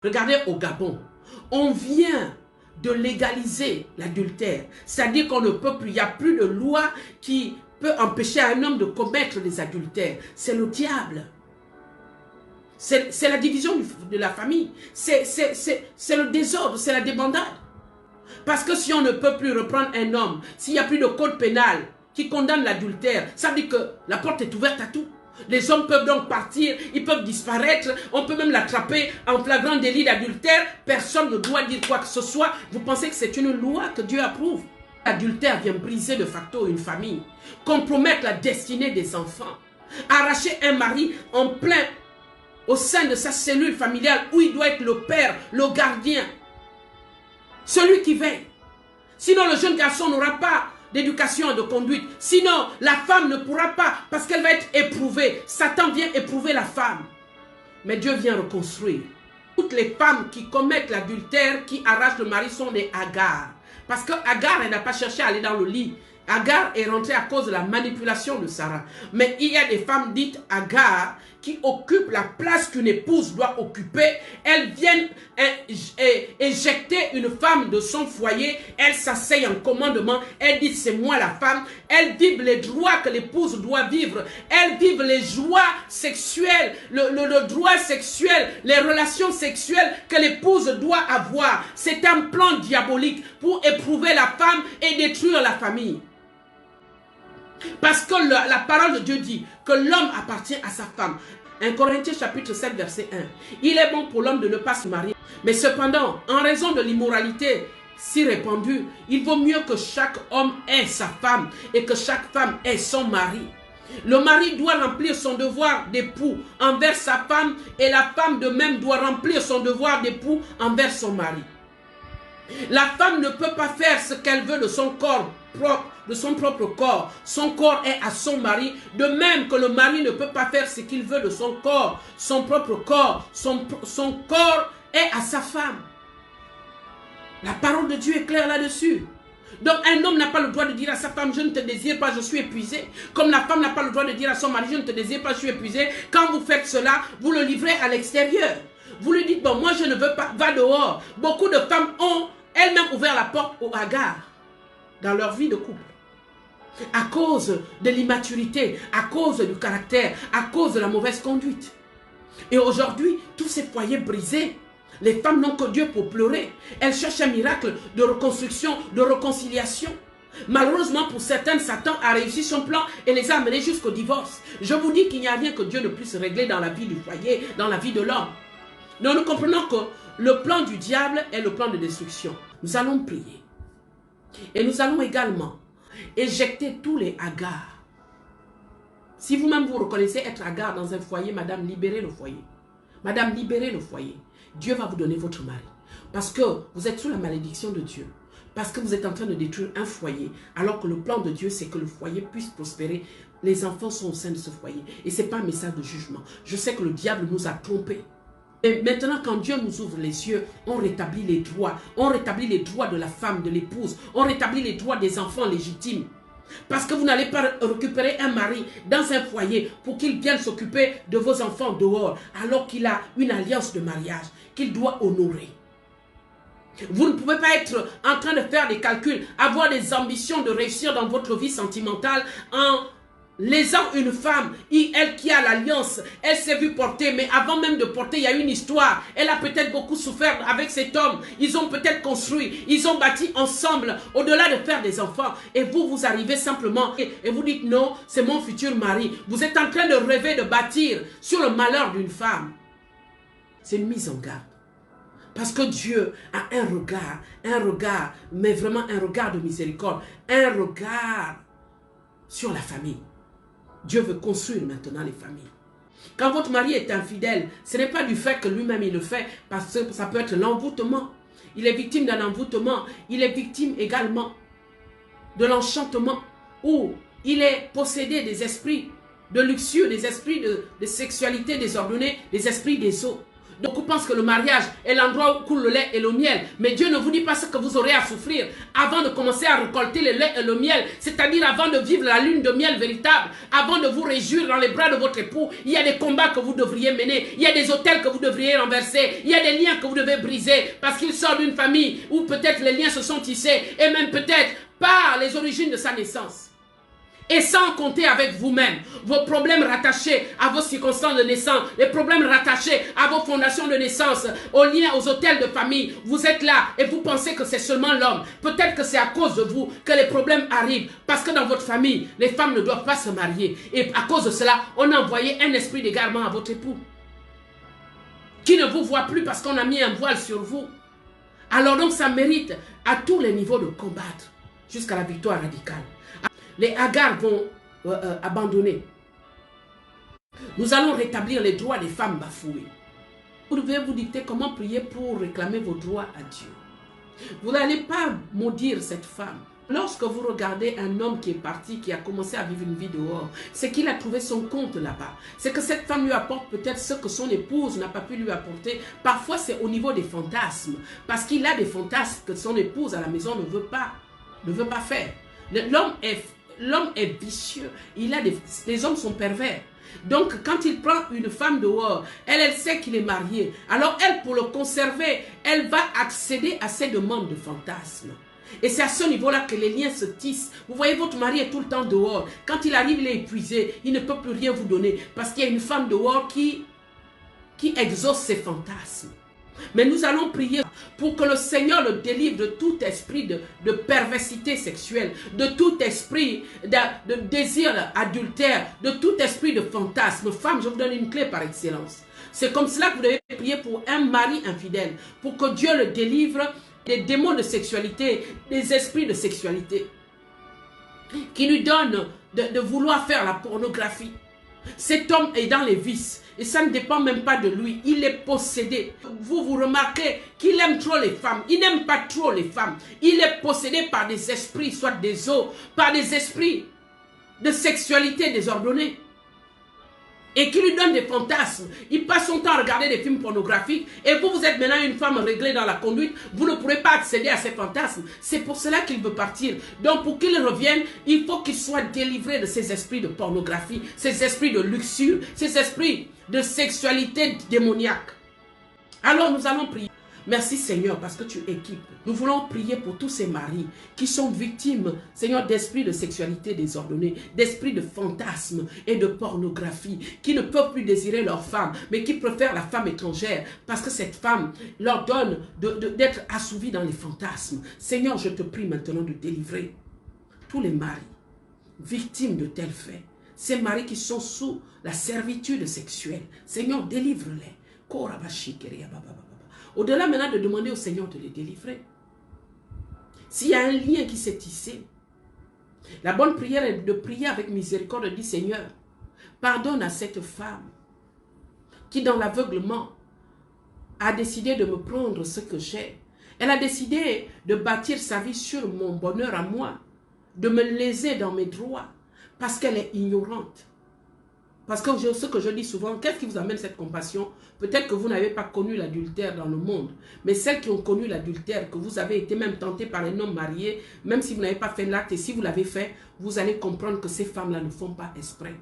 Regardez au Gabon, on vient de légaliser l'adultère. C'est-à-dire qu'on ne peut plus, il n'y a plus de loi qui peut empêcher un homme de commettre des adultères. C'est le diable. C'est la division de la famille. C'est le désordre, c'est la débandade. Parce que si on ne peut plus reprendre un homme, s'il n'y a plus de code pénal qui condamne l'adultère, ça veut dire que la porte est ouverte à tout. Les hommes peuvent donc partir, ils peuvent disparaître, on peut même l'attraper en flagrant délit d'adultère. Personne ne doit dire quoi que ce soit. Vous pensez que c'est une loi que Dieu approuve? L'adultère vient briser de facto une famille, compromettre la destinée des enfants, arracher un mari en plein au sein de sa cellule familiale où il doit être le père, le gardien, celui qui veille. Sinon le jeune garçon n'aura pas d'éducation et de conduite. Sinon, la femme ne pourra pas parce qu'elle va être éprouvée. Satan vient éprouver la femme. Mais Dieu vient reconstruire. Toutes les femmes qui commettent l'adultère, qui arrachent le mari sont des Agar. Parce que Agar, elle n'a pas cherché à aller dans le lit. Agar est rentrée à cause de la manipulation de Sarah. Mais il y a des femmes dites Agar qui occupent la place qu'une épouse doit occuper. Elles viennent éjecter une femme de son foyer. Elles s'asseyent en commandement. Elles disent c'est moi la femme. Elles vivent les droits que l'épouse doit vivre. Elles vivent les joies sexuelles, le droit sexuel, les relations sexuelles que l'épouse doit avoir. C'est un plan diabolique pour éprouver la femme et détruire la famille. Parce que la parole de Dieu dit que l'homme appartient à sa femme. 1 Corinthiens chapitre 7 verset 1. Il est bon pour l'homme de ne pas se marier. Mais cependant, en raison de l'immoralité si répandue, il vaut mieux que chaque homme ait sa femme et que chaque femme ait son mari. Le mari doit remplir son devoir d'époux envers sa femme et la femme de même doit remplir son devoir d'époux envers son mari. La femme ne peut pas faire ce qu'elle veut de son corps propre, de son propre corps. Son corps est à son mari, de même que le mari ne peut pas faire ce qu'il veut de son corps, son propre corps. Son corps est à sa femme. La parole de Dieu est claire là-dessus. Donc un homme n'a pas le droit de dire à sa femme, je ne te désire pas, je suis épuisé. Comme la femme n'a pas le droit de dire à son mari, je ne te désire pas, je suis épuisé. Quand vous faites cela, vous le livrez à l'extérieur. Vous lui dites, bon, moi je ne veux pas, va dehors. Beaucoup de femmes ont elles-mêmes ouvert la porte au hagard dans leur vie de couple. À cause de l'immaturité, à cause du caractère, à cause de la mauvaise conduite. Et aujourd'hui, tous ces foyers brisés, les femmes n'ont que Dieu pour pleurer. Elles cherchent un miracle de reconstruction, de réconciliation. Malheureusement pour certaines, Satan a réussi son plan et les a amenés jusqu'au divorce. Je vous dis qu'il n'y a rien que Dieu ne puisse régler dans la vie du foyer, dans la vie de l'homme. Donc nous comprenons que le plan du diable est le plan de destruction. Nous allons prier. Et nous allons également éjecter tous les hagards. Si vous-même vous reconnaissez être hagard dans un foyer, madame, libérez le foyer. Madame, libérez le foyer. Dieu va vous donner votre mari. Parce que vous êtes sous la malédiction de Dieu. Parce que vous êtes en train de détruire un foyer. Alors que le plan de Dieu, c'est que le foyer puisse prospérer. Les enfants sont au sein de ce foyer. Et ce n'est pas un message de jugement. Je sais que le diable nous a trompés. Et maintenant, quand Dieu nous ouvre les yeux, on rétablit les droits. On rétablit les droits de la femme, de l'épouse. On rétablit les droits des enfants légitimes. Parce que vous n'allez pas récupérer un mari dans un foyer pour qu'il vienne s'occuper de vos enfants dehors, alors qu'il a une alliance de mariage qu'il doit honorer. Vous ne pouvez pas être en train de faire des calculs, avoir des ambitions de réussir dans votre vie sentimentale en lésant une femme, elle qui a l'alliance, elle s'est vue porter, mais avant même de porter, il y a une histoire. Elle a peut-être beaucoup souffert avec cet homme. Ils ont peut-être construit, ils ont bâti ensemble, au-delà de faire des enfants. Et vous, vous arrivez simplement et vous dites non, c'est mon futur mari. Vous êtes en train de rêver de bâtir sur le malheur d'une femme. C'est une mise en garde. Parce que Dieu a un regard, mais vraiment un regard de miséricorde, un regard sur la famille. Dieu veut construire maintenant les familles. Quand votre mari est infidèle, ce n'est pas du fait que lui-même il le fait, parce que ça peut être l'envoûtement. Il est victime d'un envoûtement. Il est victime également de l'enchantement, où il est possédé des esprits de luxure, des esprits de sexualité désordonnée, des esprits des eaux. Donc, on pense que le mariage est l'endroit où coule le lait et le miel. Mais Dieu ne vous dit pas ce que vous aurez à souffrir avant de commencer à récolter le lait et le miel. C'est-à-dire avant de vivre la lune de miel véritable, avant de vous réjouir dans les bras de votre époux. Il y a des combats que vous devriez mener. Il y a des hôtels que vous devriez renverser. Il y a des liens que vous devez briser parce qu'il sort d'une famille où peut-être les liens se sont tissés et même peut-être par les origines de sa naissance. Et sans compter avec vous-même, vos problèmes rattachés à vos circonstances de naissance, les problèmes rattachés à vos fondations de naissance, aux liens, aux hôtels de famille. Vous êtes là et vous pensez que c'est seulement l'homme. Peut-être que c'est à cause de vous que les problèmes arrivent. Parce que dans votre famille, les femmes ne doivent pas se marier. Et à cause de cela, on a envoyé un esprit d'égarement à votre époux. Qui ne vous voit plus parce qu'on a mis un voile sur vous. Alors donc ça mérite à tous les niveaux de combattre jusqu'à la victoire radicale. Les Hagar vont abandonner. Nous allons rétablir les droits des femmes bafouées. Vous devez vous dicter comment prier pour réclamer vos droits à Dieu. Vous n'allez pas maudire cette femme. Lorsque vous regardez un homme qui est parti, qui a commencé à vivre une vie dehors, c'est qu'il a trouvé son compte là-bas. C'est que cette femme lui apporte peut-être ce que son épouse n'a pas pu lui apporter. Parfois, c'est au niveau des fantasmes. Parce qu'il a des fantasmes que son épouse à la maison ne veut pas faire. L'homme est vicieux. Les hommes sont pervers. Donc, quand il prend une femme dehors, elle sait qu'il est marié. Alors, elle, pour le conserver, elle va accéder à ses demandes de fantasmes. Et c'est à ce niveau-là que les liens se tissent. Vous voyez, votre mari est tout le temps dehors. Quand il arrive, il est épuisé. Il ne peut plus rien vous donner. Parce qu'il y a une femme dehors qui exauce ses fantasmes. Mais nous allons prier pour que le Seigneur le délivre de tout esprit de perversité sexuelle, de tout esprit de désir adultère, de tout esprit de fantasme. Femme, je vous donne une clé par excellence. C'est comme cela que vous devez prier pour un mari infidèle, pour que Dieu le délivre des démons de sexualité, des esprits de sexualité, qui lui donnent de vouloir faire la pornographie. Cet homme est dans les vices. Et ça ne dépend même pas de lui. Il est possédé. Vous remarquez qu'il aime trop les femmes. Il n'aime pas trop les femmes. Il est possédé par des esprits, soit des eaux, par des esprits de sexualité désordonnée. Et qui lui donne des fantasmes. Il passe son temps à regarder des films pornographiques. Et vous, vous êtes maintenant une femme réglée dans la conduite. Vous ne pourrez pas accéder à ces fantasmes. C'est pour cela qu'il veut partir. Donc pour qu'il revienne, il faut qu'il soit délivré de ces esprits de pornographie, ces esprits de luxure, ces esprits de sexualité démoniaque. Alors nous allons prier. Merci Seigneur parce que tu équipes. Nous voulons prier pour tous ces maris qui sont victimes, Seigneur, d'esprits de sexualité désordonnée, d'esprits de fantasme et de pornographie, qui ne peuvent plus désirer leur femme, mais qui préfèrent la femme étrangère parce que cette femme leur donne d'être assouvis dans les fantasmes. Seigneur, je te prie maintenant de délivrer tous les maris victimes de tels faits. Ces maris qui sont sous la servitude sexuelle. Seigneur, délivre-les. Au-delà maintenant de demander au Seigneur de les délivrer. S'il y a un lien qui s'est tissé, la bonne prière est de prier avec miséricorde, de dire Seigneur, pardonne à cette femme qui dans l'aveuglement a décidé de me prendre ce que j'ai. Elle a décidé de bâtir sa vie sur mon bonheur à moi, de me léser dans mes droits, parce qu'elle est ignorante. Parce que ce que je dis souvent, qu'est-ce qui vous amène cette compassion? Peut-être que vous n'avez pas connu l'adultère dans le monde, mais celles qui ont connu l'adultère, que vous avez été même tenté par un homme marié, même si vous n'avez pas fait l'acte, et si vous l'avez fait, vous allez comprendre que ces femmes-là ne font pas exprès.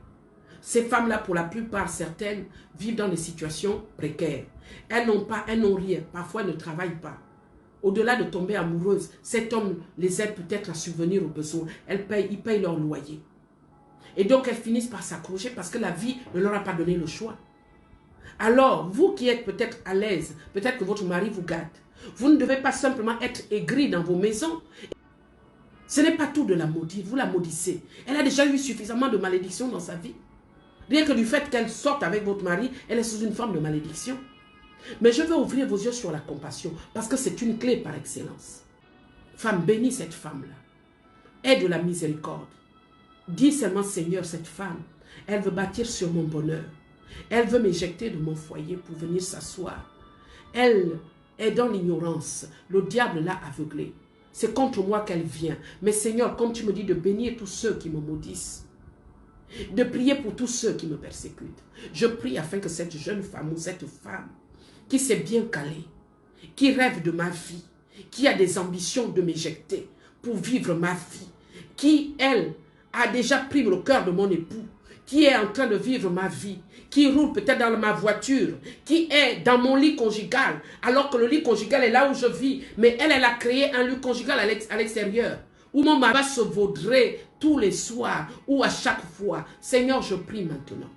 Ces femmes-là, pour la plupart, certaines, vivent dans des situations précaires. Elles n'ont rien, parfois elles ne travaillent pas. Au-delà de tomber amoureuses, cet homme les aide peut-être à subvenir aux besoins. Ils payent leur loyer. Et donc, elles finissent par s'accrocher parce que la vie ne leur a pas donné le choix. Alors, vous qui êtes peut-être à l'aise, peut-être que votre mari vous gâte, vous ne devez pas simplement être aigri dans vos maisons. Ce n'est pas tout de la maudire, vous la maudissez. Elle a déjà eu suffisamment de malédiction dans sa vie. Rien que du fait qu'elle sorte avec votre mari, elle est sous une forme de malédiction. Mais je veux ouvrir vos yeux sur la compassion, parce que c'est une clé par excellence. Femme, bénis cette femme-là. Aide de la miséricorde. Dis seulement, Seigneur, cette femme, elle veut bâtir sur mon bonheur. Elle veut m'éjecter de mon foyer pour venir s'asseoir. Elle est dans l'ignorance. Le diable l'a aveuglée. C'est contre moi qu'elle vient. Mais Seigneur, comme tu me dis de bénir tous ceux qui me maudissent, de prier pour tous ceux qui me persécutent, je prie afin que cette jeune femme ou cette femme qui s'est bien calé, qui rêve de ma vie, qui a des ambitions de m'éjecter pour vivre ma vie, qui, elle, a déjà pris le cœur de mon époux, qui est en train de vivre ma vie, qui roule peut-être dans ma voiture, qui est dans mon lit conjugal, alors que le lit conjugal est là où je vis, mais elle a créé un lit conjugal à l'extérieur, où mon mari se vaudrait tous les soirs, ou à chaque fois. Seigneur, je prie maintenant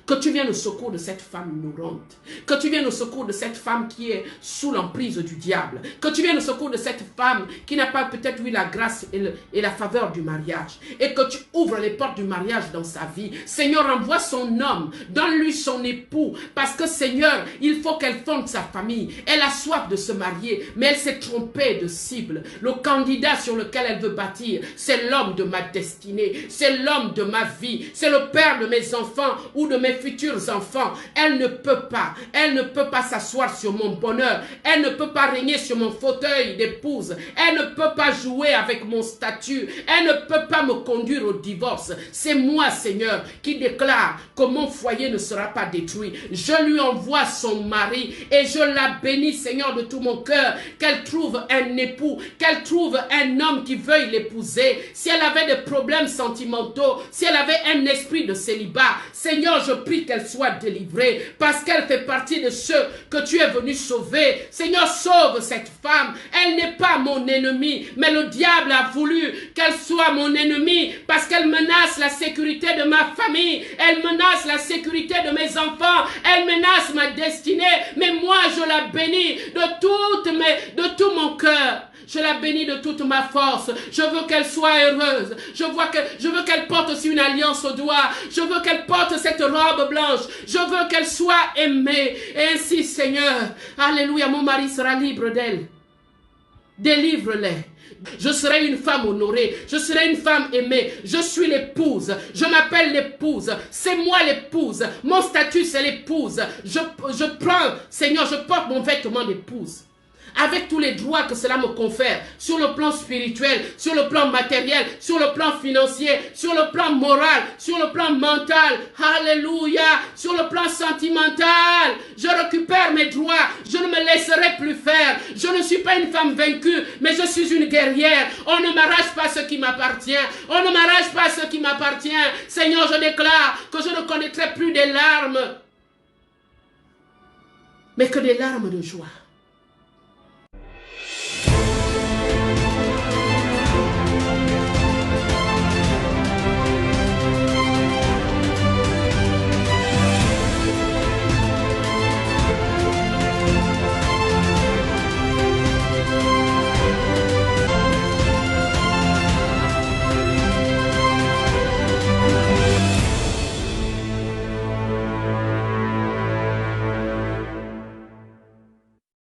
que tu viennes au secours de cette femme ignorante, que tu viennes au secours de cette femme qui est sous l'emprise du diable, que tu viennes au secours de cette femme qui n'a pas peut-être eu la grâce et la faveur du mariage, et que tu ouvres les portes du mariage dans sa vie. Seigneur, envoie son homme, donne-lui son époux, parce que Seigneur, il faut qu'elle fonde sa famille. Elle a soif de se marier, mais elle s'est trompée de cible. Le candidat sur lequel elle veut bâtir, c'est l'homme de ma destinée, c'est l'homme de ma vie, c'est le père de mes enfants ou de mes futurs enfants. Elle ne peut pas s'asseoir sur mon bonheur, elle ne peut pas régner sur mon fauteuil d'épouse, elle ne peut pas jouer avec mon statut, elle ne peut pas me conduire au divorce. C'est moi, Seigneur, qui déclare que mon foyer ne sera pas détruit. Je lui envoie son mari et je la bénis, Seigneur, de tout mon cœur, qu'elle trouve un époux, qu'elle trouve un homme qui veuille l'épouser. Si elle avait des problèmes sentimentaux, si elle avait un esprit de célibat, Seigneur, je prie qu'elle soit délivrée, parce qu'elle fait partie de ceux que tu es venu sauver. Seigneur, sauve cette femme. Elle n'est pas mon ennemi, mais le diable a voulu qu'elle soit mon ennemi, parce qu'elle menace la sécurité de ma famille, elle menace la sécurité de mes enfants, elle menace ma destinée. Mais moi, je la bénis de tout mon cœur. Je la bénis de toute ma force. Je veux qu'elle soit heureuse. Je veux qu'elle porte aussi une alliance au doigt. Je veux qu'elle porte cette robe blanche. Je veux qu'elle soit aimée. Et ainsi, Seigneur, alléluia, mon mari sera libre d'elle. Délivre-les. Je serai une femme honorée, je serai une femme aimée, je suis l'épouse, je m'appelle l'épouse, c'est moi l'épouse, mon statut c'est l'épouse. Je prends, Seigneur, je porte mon vêtement d'épouse, avec tous les droits que cela me confère, sur le plan spirituel, sur le plan matériel, sur le plan financier, sur le plan moral, sur le plan mental, alléluia, sur le plan sentimental. Je récupère mes droits, je ne me laisserai plus faire. Je ne suis pas une femme vaincue, mais je suis une guerrière. On ne m'arrache pas ce qui m'appartient, on ne m'arrache pas ce qui m'appartient. Seigneur, je déclare que je ne connaîtrai plus des larmes, mais que des larmes de joie.